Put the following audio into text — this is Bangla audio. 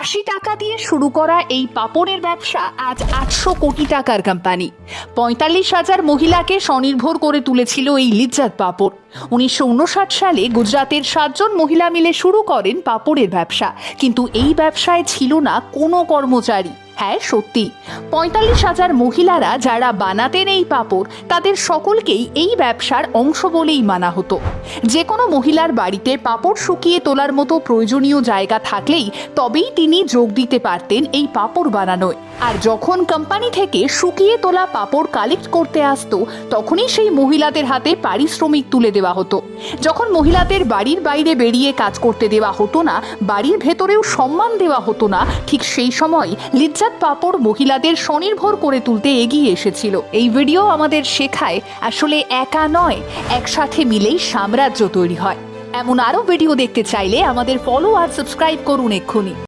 ৮০ টাকা দিয়ে শুরু করা এই পাপড়ের ব্যবসা আজ ৮০০ কোটি টাকার কোম্পানি। ৪৫,০০০ মহিলাকে স্বনির্ভর করে তুলেছিল এই লিজ্জাত পাপড়। ১৯৫৯ সালে গুজরাতের ৭ জন মহিলা মিলে শুরু করেন পাপড়ের ব্যবসা, কিন্তু এই ব্যবসায় ছিল না কোনো কর্মচারী। হ্যাঁ, সত্যি ৪৫,০০০ মহিলারা যারা বানাতেন এই পাপড়, তাদের সকলকেই এই ব্যবসার অংশ বলেই মানা হতো। যে কোনো মহিলার বাড়িতে পাপড় শুকিয়ে তোলার মতো প্রয়োজনীয় জায়গা থাকলেই তবেই তিনি যোগ দিতে পারতেন এই পাপড় বানানোয়। আর যখন কোম্পানি থেকে শুকিয়ে তোলা পাপড় কালেক্ট করতে আসতো, তখনই সেই মহিলাদের হাতে পারিশ্রমিক তুলে দেওয়া হতো। যখন মহিলাদের বাড়ির বাইরে বেরিয়ে কাজ করতে দেওয়া হতো না, বাড়ির ভেতরেও সম্মান দেওয়া হতো না, ঠিক সেই সময় লিজ্জাত পাপড় মহিলাদের স্বনির্ভর করে তুলতে এগিয়ে এসেছিল। এই ভিডিও আমাদের শেখায় আসলে একা নয়, একসাথে মিলেই সাম্রাজ্য তৈরি হয়। এমন আরও ভিডিও দেখতে চাইলে আমাদের ফলো আর সাবস্ক্রাইব করুন এক্ষুনি।